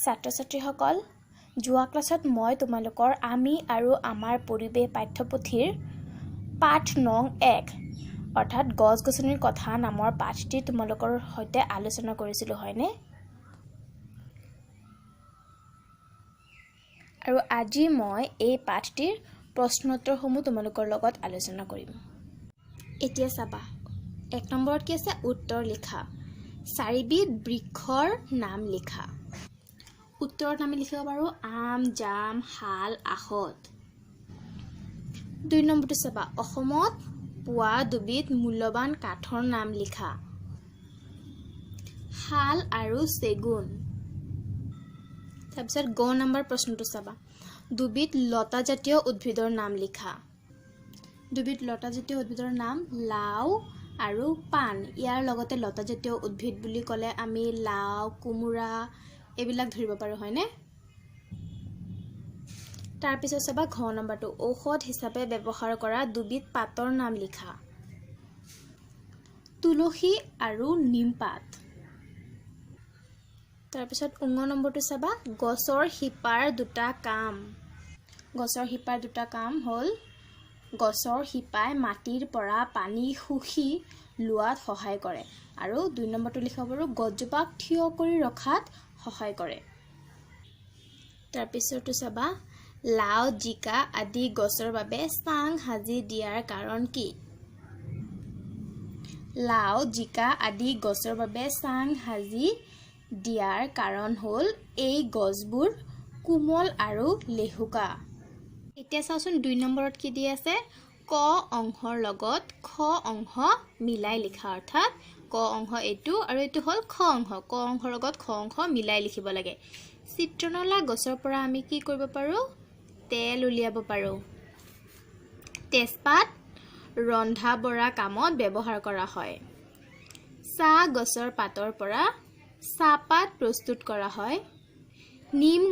ছাত্ৰ-ছাত্ৰীসকল, যোৱা ক্লাছত মই তোমালোকৰ আমি আৰু আমাৰ পৰিৱেশ পাঠ্যপুথিৰ পাঠ নং 1 অৰ্থাৎ গছ-গছনিৰ কথা নামৰ পাঠটি তোমালোকৰ সৈতে আলোচনা কৰিছিলোঁ, হয়নে? আৰু আজি মই এই পাঠটিৰ প্ৰশ্নোত্তৰসমূহ তোমালোকৰ লগত আলোচনা কৰিম। এতিয়া চাবা, 1 নম্বৰত কি আছে? উত্তৰ লিখা। 4বিধ বৃক্ষৰ নাম লিখা। উত্তৰত আমি লিখিব পাৰোঁ আম, জাম, শাল, আহত। 2 নম্বৰটো চাবা, অসমত পোৱা 2বিধ মূল্যৱান কাঠৰ নাম লিখা। শাল আৰু চেগুন। তাৰপিছত গ নম্বৰ প্ৰশ্নটো চাবা, 2বিধ লতাজাতীয় উদ্ভিদৰ নাম লিখা। 2বিধ লতাজাতীয় উদ্ভিদৰ নাম লাও আৰু পাণ। ইয়াৰ লগতে লতাজাতীয় উদ্ভিদ বুলি ক'লে আমি লাও, কোমোৰা এইবিলাক ধৰিব পাৰোঁ, হয়নে? তাৰপিছত চাবা ঘ নম্বৰটো, ঔষধ হিচাপে ব্যৱহাৰ কৰা 2বিধ পাতৰ নাম লিখা। তুলসী আৰু নিমপাত। তাৰপিছত ঙ নম্বৰটো চাবা, গছৰ শিপাৰ 2টা কাম। গছৰ শিপাৰ 2টা কাম হ'ল গছৰ শিপাই মাটিৰ পৰা পানী শুহি লোৱাত সহায় কৰে আৰু 2 নম্বৰটো লিখিব পাৰোঁ গছজোপাক থিয় কৰি ৰখাত সহায় কৰে। তাৰপিছতো চাবা, লাও, জিকা আদি গছৰ বাবে চাং সাজি দিয়াৰ কাৰণ কি? লাও, জিকা আদি গছৰ বাবে চাং সাজি দিয়াৰ কাৰণ হ'ল এই গছবোৰ কোমল আৰু লেহুকা। এতিয়া চাওচোন 2 নম্বৰত কি দি আছে? ক অংশৰ লগত খ অংশ মিলাই লিখা, অৰ্থাৎ ক অংশ এইটো আৰু এইটো হ'ল খ অংশ। ক অংশৰ লগত খ অংশ মিলাই লিখিব লাগে। চিত্ৰনলা গছৰ পৰা আমি কি কৰিব পাৰোঁ? তেল উলিয়াব পাৰোঁ। তেজপাত ৰন্ধা বঢ়া কামত ব্যৱহাৰ কৰা হয়। চাহ গছৰ পাতৰ পৰা চাহপাত প্ৰস্তুত কৰা হয়। নিম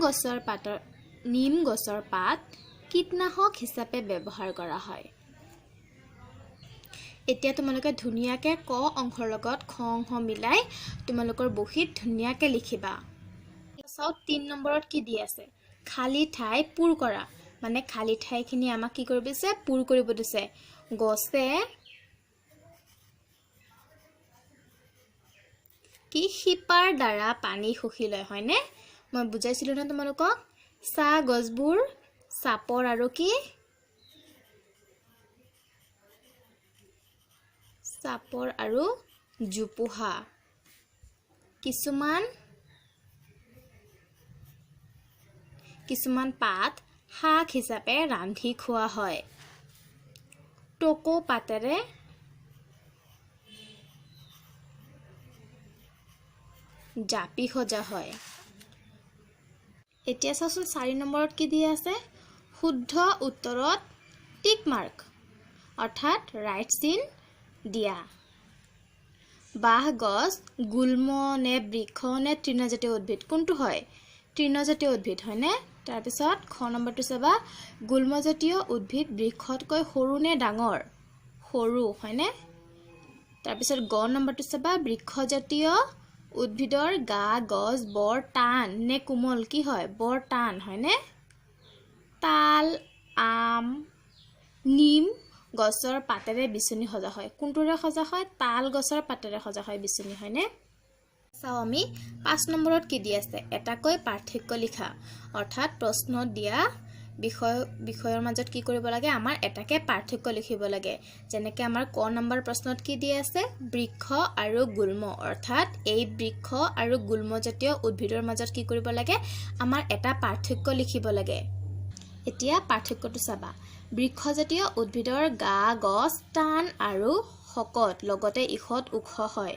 গছৰ পাত কীটনাশক হিচাপে ব্যৱহাৰ কৰা হয়। এতিয়া তোমালোকে ধুনীয়াকৈ ক অংশৰ লগত খ অংশ মিলাই তোমালোকৰ বহীত ধুনীয়াকৈ লিখিবা। চাও 3 নম্বৰত কি দি আছে? খালী ঠাই পূৰ কৰা। মানে খালী ঠাইখিনি আমাক কি কৰিব দিছে? পূৰ কৰিব দিছে। গছে কি শিপাৰ দ্বাৰা পানী শুহি লয়, হয়নে? মই বুজাইছিলোঁ ন তোমালোকক? চাহ গছবোৰ চাপৰ আৰু কি? চাপৰ আৰু জোপোহা। কিছুমান পাত শাক হিচাপে ৰান্ধি খোৱা হয়। টকৌ পাতেৰে জাপি সজা হয়। এতিয়া চাওচোন 4 নম্বৰত কি দি আছে? শুদ্ধ উত্তৰত টিক মাৰ্ক, অৰ্থাৎ ৰাইট চিন দিয়া। বাঁহ গছ গুল্ম নে বৃক্ষ নে তৃণজাতীয় উদ্ভিদ? কোনটো হয়? তৃণজাতীয় উদ্ভিদ, হয়নে? তাৰপিছত খ নম্বৰটো চাবা, গুল্মজাতীয় উদ্ভিদ বৃক্ষতকৈ সৰু নে ডাঙৰ? সৰু, হয়নে? তাৰপিছত গ নম্বৰটো চাবা, বৃক্ষজাতীয় উদ্ভিদৰ গা গছ বৰ টান নে কোমল? কি হয়? বৰ টান, হয়নে? তাল, আম, নিম গছৰ পাতেৰে বিচনী সজা হয়। কোনটোৰে সজা হয়? তাল গছৰ পাতেৰে সজা হয় বিচনী, হয়নে? চাও আমি 5 নম্বৰত কি দি আছে? এটাকৈ পাৰ্থক্য লিখা, অৰ্থাৎ প্ৰশ্নত দিয়া বিষয়ৰ মাজত কি কৰিব লাগে? আমাৰ এটাকে পাৰ্থক্য লিখিব লাগে। যেনেকৈ আমাৰ ক নম্বৰ প্ৰশ্নত কি দি আছে? বৃক্ষ আৰু গুল্ম, অৰ্থাৎ এই বৃক্ষ আৰু গুল্মজাতীয় উদ্ভিদৰ মাজত কি কৰিব লাগে? আমাৰ এটা পাৰ্থক্য লিখিব লাগে। এতিয়া পাৰ্থক্যটো চাবা, বৃক্ষজাতীয় উদ্ভিদৰ গা গছ টান আৰু শকত, লগতে ইখত ওখ হয়।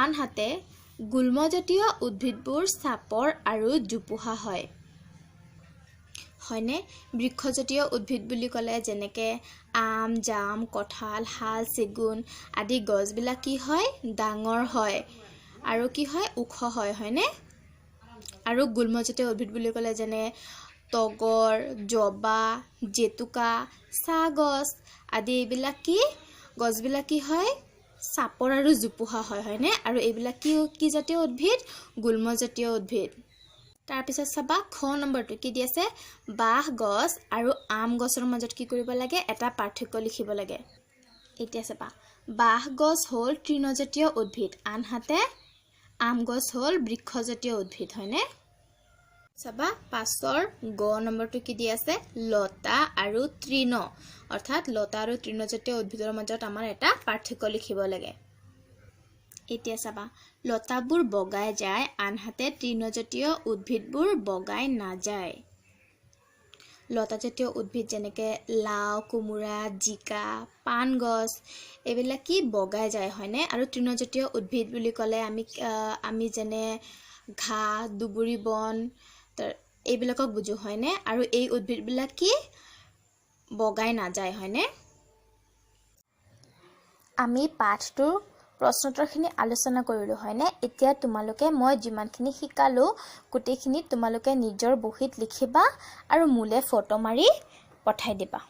আনহাতে গুল্মজাতীয় উদ্ভিদবোৰ চাপৰ আৰু জোপোহা হয়। হয়নে? বৃক্ষজাতীয় উদ্ভিদ বুলি ক'লে যেনেকৈ আম, জাম, কঁঠাল, শাল, চেগুন আদি গছবিলাক কি হয়? ডাঙৰ হয় আৰু কি হয়? ওখ হয়, হয়নে? আৰু গুল্মজাতীয় উদ্ভিদ বুলি ক'লে যেনে তগৰ, জবা, জেতুকা, চাহ গছ আদি এইবিলাক কি? গছবিলাক কি হয়? চাপৰ আৰু জোপোহা হয়, হয়নে? আৰু এইবিলাক কি জাতীয় উদ্ভিদ? গুল্মজাতীয় উদ্ভিদ। তাৰ পিছত চাবা খ নম্বৰটো কি দি আছে বাঁহ গছ আৰু আম গছৰ মাজত কি কৰিব লাগে এটা পাৰ্থক্য লিখিব লাগে এতিয়া চাবা বাঁহ গছ হ'ল তৃণজাতীয় উদ্ভিদ আনহাতে আম গছ হ'ল বৃক্ষজাতীয় উদ্ভিদ হয়নে চাবা 5ৰ গ নম্বৰটো কি দি আছে লতা আৰু তৃণ অৰ্থাৎ লতা আৰু তৃণজাতীয় উদ্ভিদৰ মাজত আমাৰ এটা পাৰ্থক্য লিখিব লাগে এতিয়া চাবা লতাবোৰ বগাই যায় আনহাতে তৃণজাতীয় উদ্ভিদবোৰ বগাই নাযায় লতাজাতীয় উদ্ভিদ যেনেকৈ লাও কোমোৰা জিকা পান গছ এইবিলাক কি বগাই যায় হয়নে আৰু তৃণজাতীয় উদ্ভিদ বুলি ক'লে আমি যেনে ঘাঁহ দুবুৰি বন এইবিলাকক বুজো হয়নে আৰু এই উদ্ভিদবিলাক কি বগাই নাযায় হয়নে আমি পাঠটোৰ প্ৰশ্নোত্তৰখিনি আলোচনা কৰিলোঁ হয়নে এতিয়া তোমালোকে মই যিমানখিনি শিকালোঁ গোটেইখিনি তোমালোকে নিজৰ বহীত লিখিবা আৰু মোলে ফটো মাৰি পঠাই দিবা